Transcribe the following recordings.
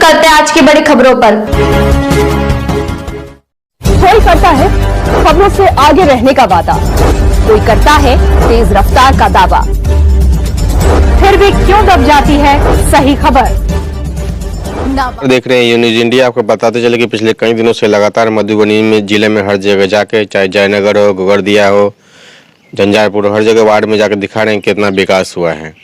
करते हैं आज की बड़ी खबरों पर। कोई करता है खबरों से आगे रहने का वादा, कोई करता है तेज रफ्तार का दावा, फिर भी क्यों दब जाती है सही खबर। देख रहे हैं न्यूज इंडिया। आपको बताते चले कि पिछले कई दिनों से लगातार मधुबनी में जिले में हर जगह जाके, चाहे जयनगर हो, गोगरदिया हो, झंझारपुर, हर जगह वार्ड में जाकर दिखा रहे हैं कितना विकास हुआ है।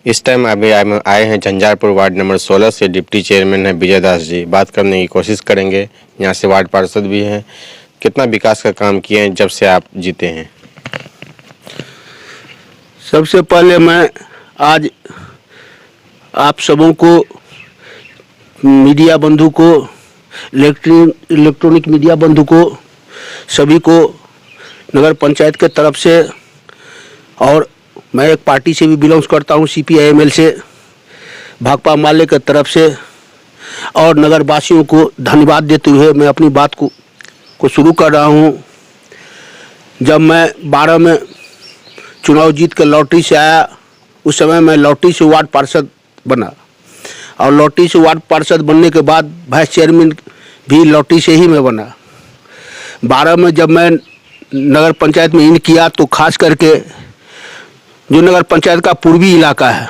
इस टाइम अभी आए हैं झंझारपुर वार्ड नंबर 16 से डिप्टी चेयरमैन है विजय दास जी। बात करने की कोशिश करेंगे। यहाँ से वार्ड पार्षद भी हैं। कितना विकास का काम किए हैं जब से आप जीते हैं? सबसे पहले मैं आज आप सबों को, मीडिया बंधु को, इलेक्ट्रॉनिक मीडिया बंधु को, सभी को नगर पंचायत के तरफ से, और मैं एक पार्टी से भी बिलोंग्स करता हूं, CPIML से, भाकपा माले के तरफ से, और नगर वासियों को धन्यवाद देते हुए मैं अपनी बात को शुरू कर रहा हूं। जब मैं 12 में चुनाव जीत कर लॉटरी से आया, उस समय मैं लॉटरी से वार्ड पार्षद बना, और लॉटरी से वार्ड पार्षद बनने के बाद वाइस चेयरमैन भी लॉटरी से ही मैं बना। 12 में जब मैं नगर पंचायत में इन किया तो खास करके जो नगर पंचायत का पूर्वी इलाका है,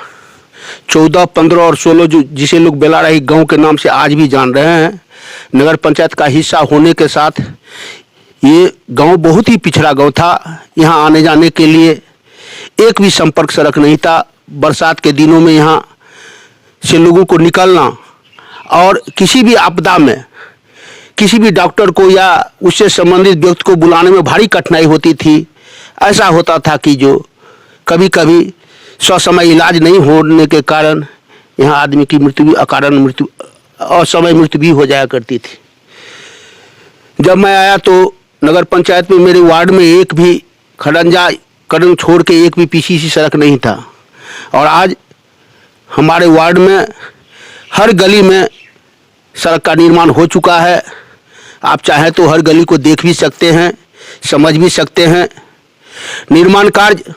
14, 15 और 16, जो जिसे लोग बेलाराही गांव के नाम से आज भी जान रहे हैं, नगर पंचायत का हिस्सा होने के साथ ये गांव बहुत ही पिछड़ा गांव था। यहाँ आने जाने के लिए एक भी संपर्क सड़क नहीं था। बरसात के दिनों में यहाँ से लोगों को निकलना और किसी भी आपदा में किसी भी डॉक्टर को या उससे संबंधित व्यक्ति को बुलाने में भारी कठिनाई होती थी। ऐसा होता था कि जो कभी कभी ससमय इलाज नहीं होने के कारण यहाँ आदमी की मृत्यु भी, अकारण मृत्यु, असमय मृत्यु भी हो जाया करती थी। जब मैं आया तो नगर पंचायत में मेरे वार्ड में एक भी कदम छोड़ के एक भी PCC सड़क नहीं था, और आज हमारे वार्ड में हर गली में सड़क का निर्माण हो चुका है। आप चाहें तो हर गली को देख भी सकते हैं, समझ भी सकते हैं। निर्माण कार्य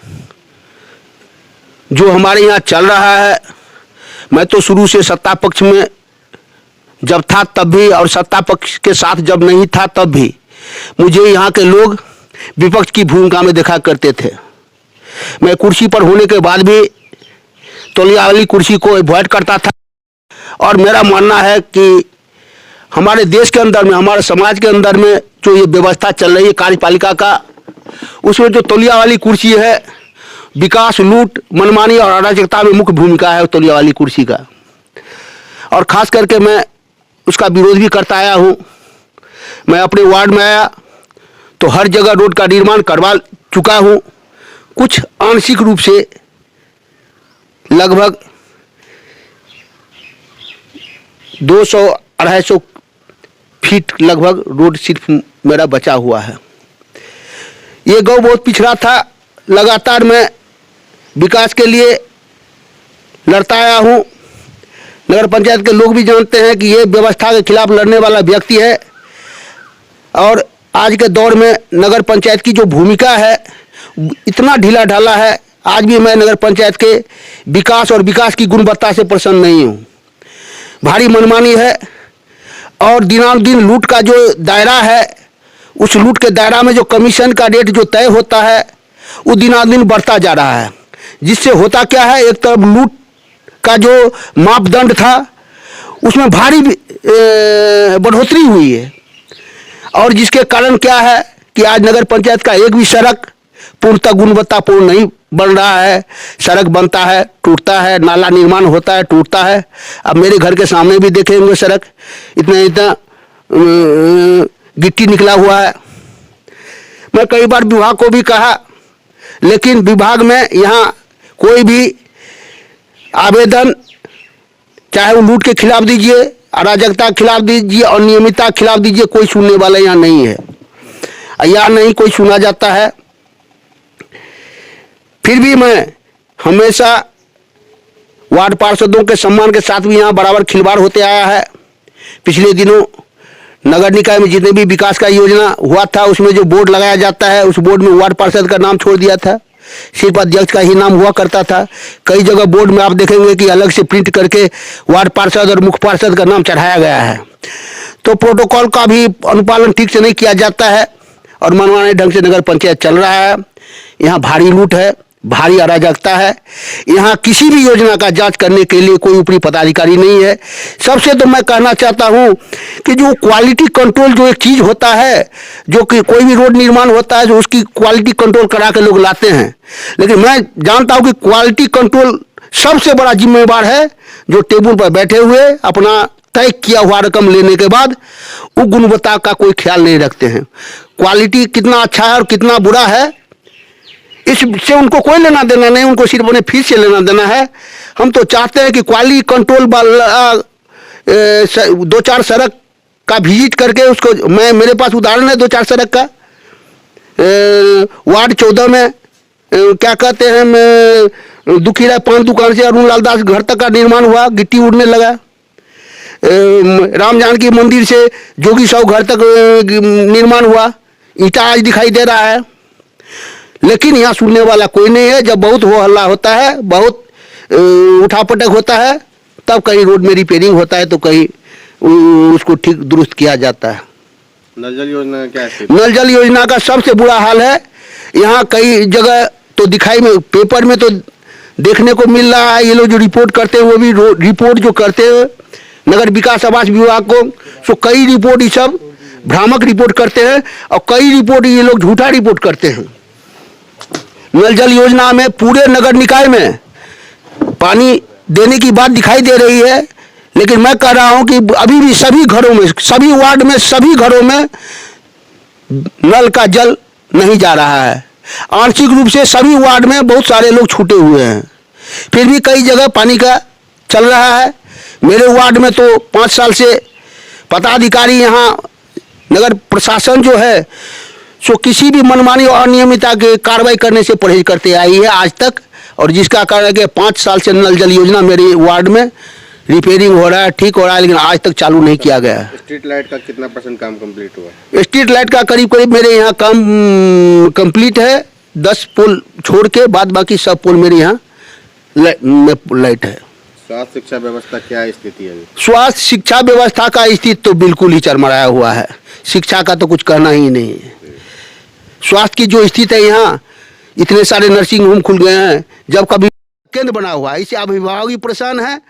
जो हमारे यहाँ चल रहा है, मैं तो शुरू से सत्ता पक्ष में जब था तब भी, और सत्ता पक्ष के साथ जब नहीं था तब भी, मुझे यहाँ के लोग विपक्ष की भूमिका में देखा करते थे। मैं कुर्सी पर होने के बाद भी तौलिया वाली कुर्सी को अवॉइड करता था, और मेरा मानना है कि हमारे देश के अंदर में, हमारे समाज के अंदर में जो ये व्यवस्था चल रही है कार्यपालिका का, उसमें जो तौलिया वाली कुर्सी है, विकास, लूट, मनमानी और अराजकता में मुख्य भूमिका है तौलिया वाली कुर्सी का, और खास करके मैं उसका विरोध भी करता आया हूँ। मैं अपने वार्ड में आया तो हर जगह रोड का निर्माण करवा चुका हूँ। कुछ आंशिक रूप से लगभग 200-250 फीट लगभग रोड सिर्फ मेरा बचा हुआ है। ये गांव बहुत पिछड़ा था। लगातार मैं विकास के लिए लड़ता आया हूँ। नगर पंचायत के लोग भी जानते हैं कि ये व्यवस्था के खिलाफ लड़ने वाला व्यक्ति है, और आज के दौर में नगर पंचायत की जो भूमिका है इतना ढीला ढाला है। आज भी मैं नगर पंचायत के विकास और विकास की गुणवत्ता से प्रसन्न नहीं हूँ। भारी मनमानी है, और दिनानुदिन लूट का जो दायरा है, उस लूट के दायरा में जो कमीशन का रेट जो तय होता है वो दिनानुदिन बढ़ता जा रहा है। जिससे होता क्या है, एक तरफ लूट का जो मापदंड था उसमें भारी बढ़ोतरी हुई है, और जिसके कारण क्या है कि आज नगर पंचायत का एक भी सड़क पूर्णतः गुणवत्तापूर्ण नहीं बन रहा है। सड़क बनता है, टूटता है, नाला निर्माण होता है, टूटता है। अब मेरे घर के सामने भी देखेंगे सड़क इतना गिट्टी निकला हुआ है। मैं कई बार विभाग को भी कहा, लेकिन विभाग में यहाँ कोई भी आवेदन, चाहे वो लूट के खिलाफ दीजिए, अराजकता के खिलाफ दीजिए और नियमितता के खिलाफ दीजिए, कोई सुनने वाला यहाँ नहीं है। यहाँ नहीं कोई सुना जाता है। फिर भी मैं हमेशा वार्ड पार्षदों के सम्मान के साथ भी यहाँ बराबर खिलवाड़ होते आया है। पिछले दिनों नगर निकाय में जितने भी विकास का योजना हुआ था, उसमें जो बोर्ड लगाया जाता है, उस बोर्ड में वार्ड पार्षद का नाम छोड़ दिया था। सिर्फ अध्यक्ष का ही नाम हुआ करता था। कई जगह बोर्ड में आप देखेंगे कि अलग से प्रिंट करके वार्ड पार्षद और मुख्य पार्षद का नाम चढ़ाया गया है। तो प्रोटोकॉल का भी अनुपालन ठीक से नहीं किया जाता है और मनमाने ढंग से नगर पंचायत चल रहा है। यहाँ भारी लूट है, भारी अराजकता है। यहाँ किसी भी योजना का जांच करने के लिए कोई ऊपरी पदाधिकारी नहीं है। सबसे तो मैं कहना चाहता हूँ कि जो क्वालिटी कंट्रोल जो एक चीज़ होता है, जो कि कोई भी रोड निर्माण होता है जो उसकी क्वालिटी कंट्रोल करा के लोग लाते हैं, लेकिन मैं जानता हूँ कि क्वालिटी कंट्रोल सबसे बड़ा जिम्मेवार है जो टेबल पर बैठे हुए अपना तय किया हुआ रकम लेने के बाद वो गुणवत्ता का कोई ख्याल नहीं रखते हैं। क्वालिटी कितना अच्छा है और कितना बुरा है इससे उनको कोई लेना देना नहीं, उनको सिर्फ अपने फीस से लेना देना है। हम तो चाहते हैं कि क्वालिटी कंट्रोल वाला 2-4 सड़क का विजिट करके उसको, मेरे पास उदाहरण है 2-4 सड़क का। वार्ड 14 में क्या कहते हैं दुखीराय पान दुकान से अरुण लाल दास घर तक का निर्माण हुआ, गिट्टी उड़ने लगा। राम जानकी मंदिर से जोगी साहू घर तक निर्माण हुआ, ईंटा आज दिखाई दे रहा है। लेकिन यहाँ सुनने वाला कोई नहीं है। जब बहुत हो हल्ला होता है, बहुत उठापटक होता है, तब कहीं रोड में रिपेयरिंग होता है तो कहीं उसको ठीक दुरुस्त किया जाता है। नल जल योजना क्या है? नल जल योजना का सबसे बुरा हाल है। यहाँ कई जगह तो दिखाई में, पेपर में तो देखने को मिल रहा है, ये लोग जो रिपोर्ट करते हैं वो भी रिपोर्ट जो करते हैं नगर विकास आवास विभाग को, तो कई रिपोर्ट ये सब भ्रामक रिपोर्ट करते हैं और कई रिपोर्ट ये लोग झूठा रिपोर्ट करते हैं। नल जल योजना में पूरे नगर निकाय में पानी देने की बात दिखाई दे रही है, लेकिन मैं कह रहा हूं कि अभी भी सभी घरों में, सभी वार्ड में, सभी घरों में नल का जल नहीं जा रहा है। आंशिक रूप से सभी वार्ड में बहुत सारे लोग छूटे हुए हैं, फिर भी कई जगह पानी का चल रहा है। मेरे वार्ड में तो 5 साल से पदाधिकारी, यहाँ नगर प्रशासन जो है सो किसी भी मनमानी और अनियमितता के कार्रवाई करने से परहेज करते आई है आज तक, और जिसका कारण है कि 5 साल से नल जल योजना मेरे वार्ड में रिपेयरिंग हो रहा है, ठीक हो रहा है, लेकिन आज तक चालू नहीं किया गया है। स्ट्रीट लाइट का कितना % काम कंप्लीट हुआ? स्ट्रीट लाइट का करीब करीब मेरे यहाँ काम कंप्लीट है। 10 पोल छोड़ के बाद बाकी सब पोल मेरे यहाँ लाइट है। स्वास्थ्य शिक्षा व्यवस्था क्या स्थिति है? स्वास्थ्य शिक्षा व्यवस्था का स्थिति तो बिल्कुल ही चरमराया हुआ है। शिक्षा का तो कुछ कहना ही नहीं है। स्वास्थ्य की जो स्थिति है, यहाँ इतने सारे नर्सिंग होम खुल गए हैं, जब कभी केंद्र बना हुआ है, इससे अभिभावक भी परेशान है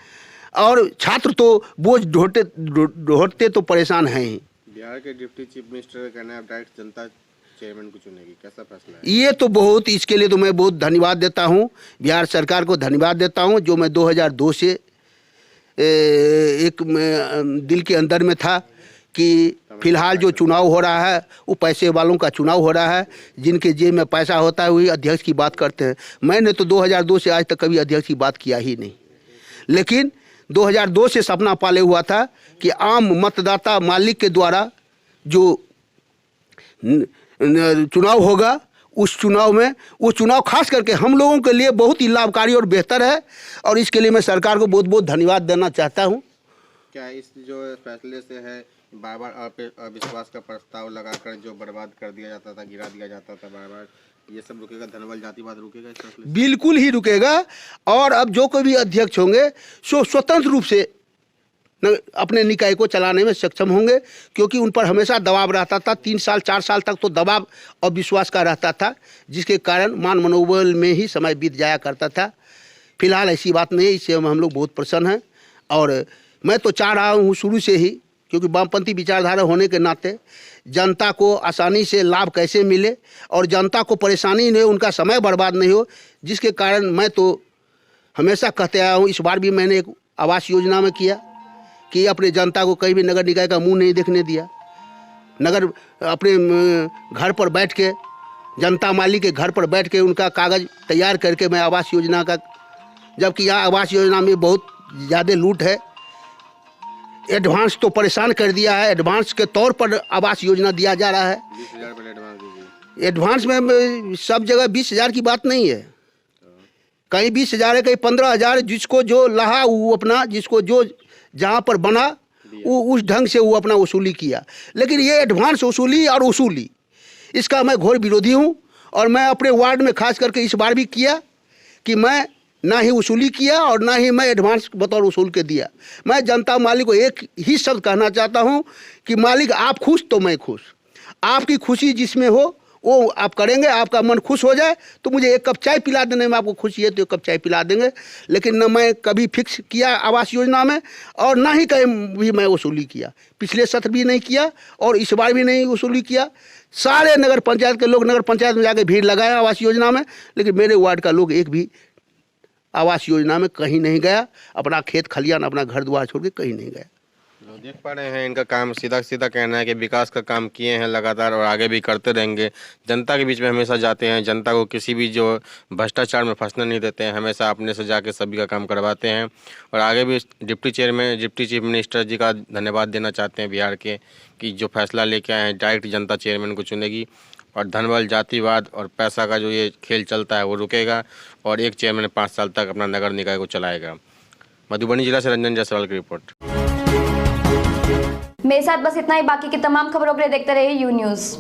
और छात्र तो बोझ ढोते तो परेशान हैं ही। बिहार के डिप्टी चीफ मिनिस्टर का कहना है डायरेक्ट जनता चेयरमैन को चुनेगी, कैसा फैसला है? ये तो बहुत, इसके लिए तो मैं बहुत धन्यवाद देता हूँ, बिहार सरकार को धन्यवाद देता हूँ, जो मैं 2002 से एक दिल के अंदर में था कि फिलहाल जो चुनाव हो रहा है वो पैसे वालों का चुनाव हो रहा है, जिनके जेब में पैसा होता है वही अध्यक्ष की बात करते हैं। मैंने तो 2002 से आज तक कभी अध्यक्ष की बात किया ही नहीं, लेकिन 2002 से सपना पाले हुआ था कि आम मतदाता मालिक के द्वारा जो चुनाव होगा उस चुनाव में, वो चुनाव खास करके हम लोगों के लिए बहुत ही लाभकारी और बेहतर है, और इसके लिए मैं सरकार को बहुत बहुत धन्यवाद देना चाहता हूँ। क्या इस जो फैसले से है बार बार अविश्वास का प्रस्ताव लगाकर जो बर्बाद कर दिया जाता था, गिरा दिया जाता था बार बार, ये सब रुकेगा? धनबल जातिवाद रुकेगा इस फैसले से? बिल्कुल ही रुकेगा। और अब जो कोई भी अध्यक्ष होंगे सो स्वतंत्र रूप से अपने निकाय को चलाने में सक्षम होंगे, क्योंकि उन पर हमेशा दबाव रहता था। 3 साल 4 साल तक तो दबाव और विश्वास का रहता था, जिसके कारण मान मनोबल में ही समय बीत जाया करता था। फिलहाल ऐसी बात नहीं है, इससे हम लोग बहुत प्रसन्न हैं। और मैं तो चाह रहा हूँ शुरू से ही, क्योंकि वामपंथी विचारधारा होने के नाते जनता को आसानी से लाभ कैसे मिले और जनता को परेशानी नहीं हो, उनका समय बर्बाद नहीं हो, जिसके कारण मैं तो हमेशा कहते आया हूँ। इस बार भी मैंने एक आवास योजना में किया कि अपने जनता को कहीं भी नगर निकाय का मुंह नहीं देखने दिया। नगर अपने घर पर बैठ के, जनता मालिक के घर पर बैठ के उनका कागज़ तैयार करके मैं आवास योजना का, जबकि यहाँ आवास योजना में बहुत ज़्यादा लूट है। एडवांस तो परेशान कर दिया है, एडवांस के तौर पर आवास योजना दिया जा रहा है। 20,000 पर एडवांस दीजिए। एडवांस में सब जगह 20,000 की बात नहीं है, कहीं 20,000 है, कहीं 15,000। जिसको जो लहा वो अपना, जिसको जो जहाँ पर बना वो उस ढंग से वो अपना वसूली किया। लेकिन ये एडवांस वसूली और वसूली, इसका मैं घोर विरोधी हूँ और मैं अपने वार्ड में खास करके इस बार भी किया कि मैं ना ही वसूली किया और ना ही मैं एडवांस बतौर वसूल के दिया। मैं जनता मालिक को एक ही शब्द कहना चाहता हूँ कि मालिक आप खुश तो मैं खुश, आपकी खुशी जिसमें हो वो आप करेंगे, आपका मन खुश हो जाए तो मुझे एक कप चाय पिला देने में आपको खुशी है तो एक कप चाय पिला देंगे। लेकिन न मैं कभी फिक्स किया आवास योजना में और ना ही कहीं भी मैं वसूली किया, पिछले सत्र भी नहीं किया और इस बार भी नहीं वसूली किया। सारे नगर पंचायत के लोग नगर पंचायत में जाके भीड़ लगाए आवास योजना में, लेकिन मेरे वार्ड का लोग एक भी आवास योजना में कहीं नहीं गया, अपना खेत खलियान अपना घर द्वार छोड़ के कहीं नहीं गया। जो देख पा रहे हैं इनका काम सीधा सीधा कहना है कि विकास का काम किए हैं लगातार और आगे भी करते रहेंगे। जनता के बीच में हमेशा जाते हैं, जनता को किसी भी जो भ्रष्टाचार में फंसने नहीं देते हैं, हमेशा अपने से जाके सभी का काम करवाते हैं। और आगे भी डिप्टी चीफ मिनिस्टर जी का धन्यवाद देना चाहते हैं बिहार के कि जो फैसला लेके आए हैं डायरेक्ट जनता चेयरमैन को चुनेगी और धनबल जातिवाद और पैसा का जो ये खेल चलता है वो रुकेगा और एक चेयरमैन 5 साल तक अपना नगर निकाय को चलाएगा। मधुबनी जिला से रंजन जायसवाल की रिपोर्ट। मेरे साथ बस इतना ही, बाकी की तमाम खबरों के लिए देखते रहिए यू न्यूज़।